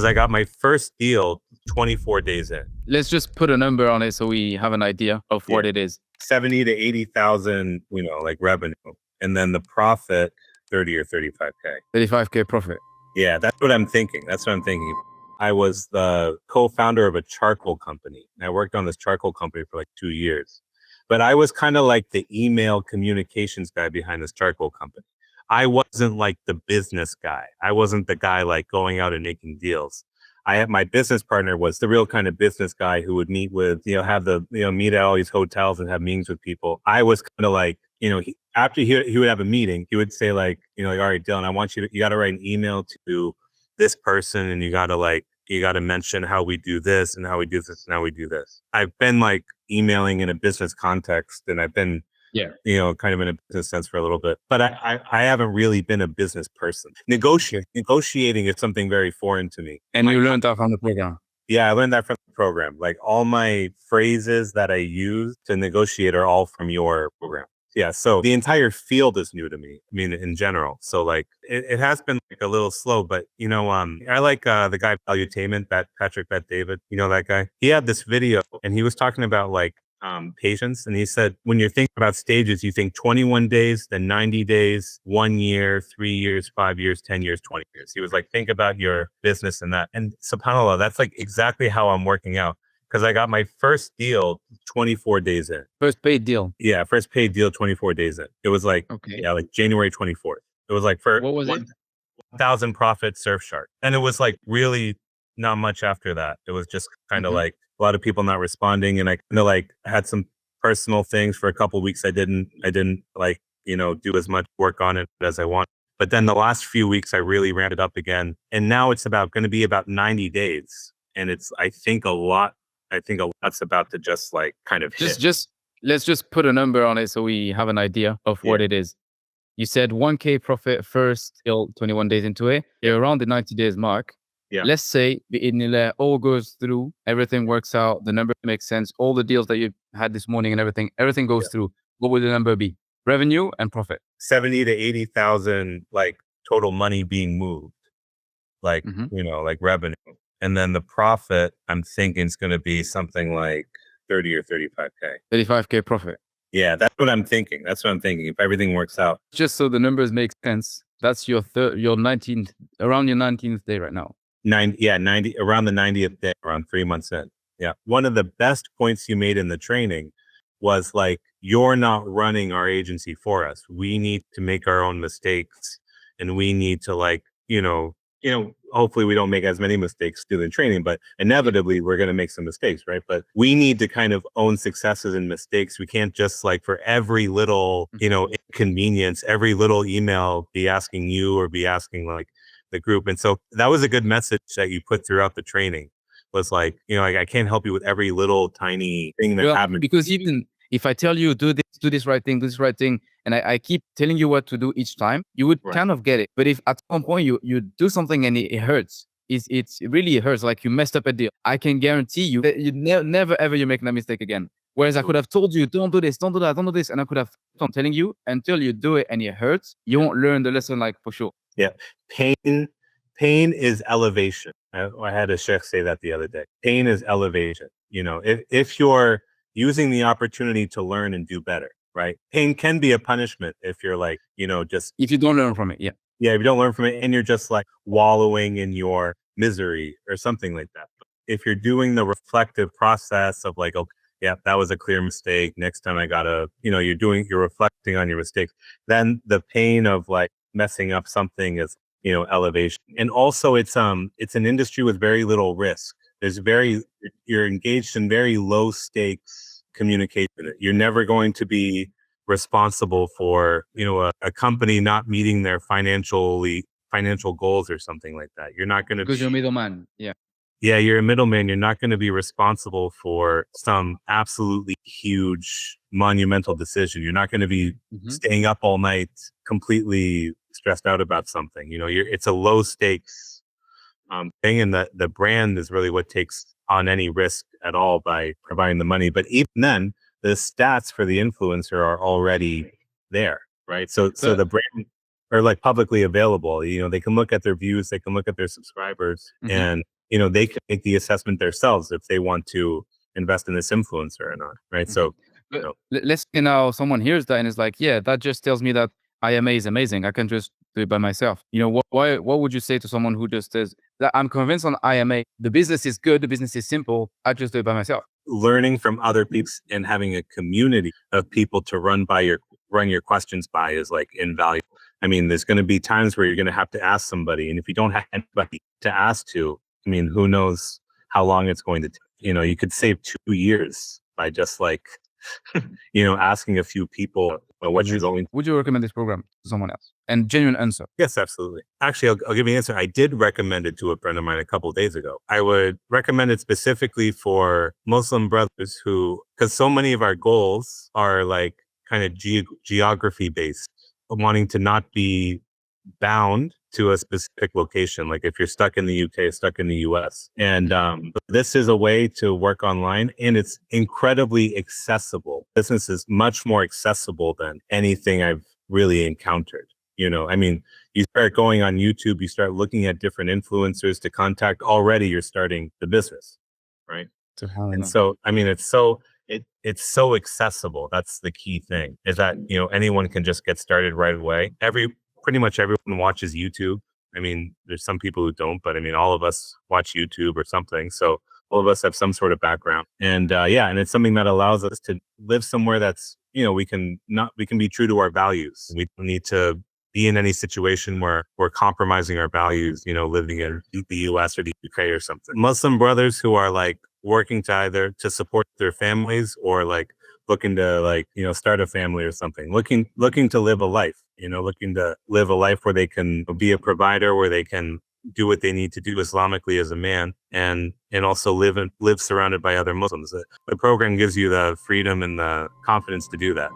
I got my first deal 24 days in. Let's just put a number on it so we have an idea of what it is. 70 to 80,000, like revenue. And then the profit, 30 or 35K. 35K profit. Yeah, that's what I'm thinking. I was the co-founder of a charcoal company. And I worked on this charcoal company for like 2 years. But I was kind of like the email communications guy behind this charcoal company. I wasn't like the business guy. I wasn't the guy like going out and making deals. My business partner was the real kind of business guy who would meet with, meet at all these hotels and have meetings with people. I was kind of like, after he would have a meeting, he would say like, all right, Dylan, I want you got to write an email to this person and you got to mention how we do this and how we do this and how we do this. I've been like emailing in a business context and I've been, kind of in a business sense for a little bit, but I haven't really been a business person. Negotiating is something very foreign to me. And you learned that from the program. Yeah, I learned that from the program. Like all my phrases that I use to negotiate are all from your program. Yeah, so the entire field is new to me. I mean, in general. So like it has been like a little slow, but I like the guy Valuetainment, Patrick Bet-David. You know that guy? He had this video and he was talking about like patience. And he said, when you're thinking about stages, you think 21 days, then 90 days, 1 year, 3 years, 5 years, 10 years, 20 years. He was like, think about your business and that. And subhanAllah, that's like exactly how I'm working out. Because I got my first deal 24 days in. First paid deal. Yeah, first paid deal 24 days in. It was like, like January 24th. It was like for what was it? 1,000 profit Surfshark. And it was like really not much after that. It was just kind of like a lot of people not responding. And I kind of like had some personal things for a couple of weeks. I didn't like, do as much work on it as I want. But then the last few weeks, I really ramped it up again. And now it's going to be about 90 days. And I think a lot's about to just like kind of hit. Let's just put a number on it so we have an idea of what it is. You said 1K profit first till 21 days into it. You're around the 90 days mark. Yeah. Let's say the all goes through, everything works out, the number makes sense, all the deals that you had this morning and everything goes through. What would the number be? Revenue and profit. 70 to 80,000 like total money being moved. Like, like revenue. And then the profit, I'm thinking is going to be something like 30 or 35K. 35K profit. Yeah, that's what I'm thinking. If everything works out. Just so the numbers make sense, that's your 19th, around your 19th day right now. 90, around the 90th day, around 3 months in. Yeah. One of the best points you made in the training was like, you're not running our agency for us. We need to make our own mistakes and we need to like, hopefully we don't make as many mistakes doing training, but inevitably we're going to make some mistakes, right? But we need to kind of own successes and mistakes. We can't just like for every little, inconvenience, every little email be asking you or be asking like the group. And so that was a good message that you put throughout the training was like, like I can't help you with every little tiny thing that happened. Because even if I tell you, do this right thing, and I keep telling you what to do each time, you would kind of get it. But if at some point you do something and it hurts, it really hurts, like you messed up a deal, I can guarantee you that you never ever you make that mistake again. Whereas I could have told you, don't do this, don't do that, don't do this. And I could have kept on telling you until you do it and it hurts, you won't learn the lesson like for sure. Yeah. Pain is elevation. I had a sheikh say that the other day. Pain is elevation. If you're using the opportunity to learn and do better, right? Pain can be a punishment if you're like, just... If you don't learn from it, yeah. Yeah, if you don't learn from it and you're just like wallowing in your misery or something like that. But if you're doing the reflective process of like, okay, yeah, that was a clear mistake. Next time I gotta, you're reflecting on your mistakes. Then the pain of like messing up something is, elevation. And also it's an industry with very little risk. You're engaged in very low stakes communication. You're never going to be responsible for, a company not meeting their financial goals or something like that. You're not going to... Because you're a middleman. Yeah. Yeah, you're a middleman. You're not going to be responsible for some absolutely huge monumental decision. You're not going to be staying up all night completely stressed out about something. It's a low stakes thing, and the brand is really what takes on any risk at all by providing the money. But even then, the stats for the influencer are already there, right? So the brand are like publicly available. They can look at their views, they can look at their subscribers, and they can make the assessment themselves if they want to invest in this influencer or not, right? So, But let's say now someone hears that and is like, yeah, that just tells me that IMA is amazing. I can just do it by myself. What would you say to someone who just says that I'm convinced on IMA, the business is good, the business is simple, I just do it by myself? Learning from other people and having a community of people to run your questions by is like invaluable. I mean, there's going to be times where you're going to have to ask somebody, and if you don't have anybody to ask to, I mean, who knows how long it's going to take. You could save 2 years by just like asking a few people what you're going. Would you recommend this program to someone else? And genuine answer. Yes, absolutely. Actually, I'll give you an answer. I did recommend it to a friend of mine a couple of days ago. I would recommend it specifically for Muslim brothers because so many of our goals are like kind of geography based, wanting to not be bound to a specific location. Like if you're stuck in the UK, stuck in the US. And this is a way to work online, and it's incredibly accessible. Business is much more accessible than anything I've really encountered. I mean, you start going on YouTube, you start looking at different influencers to contact, already you're starting the business, right? And so, I mean, it's so accessible. That's the key thing, is that, anyone can just get started right away. Pretty much everyone watches YouTube. I mean, there's some people who don't, but I mean, all of us watch YouTube or something. So all of us have some sort of background. And and it's something that allows us to live somewhere that's, we can be true to our values. We don't need to be in any situation where we're compromising our values, living in the US or the UK or something. Muslim brothers who are like working to either to support their families or like looking to like, start a family or something, looking to live a life, looking to live a life where they can be a provider, where they can do what they need to do Islamically as a man, and also live surrounded by other Muslims. The program gives you the freedom and the confidence to do that.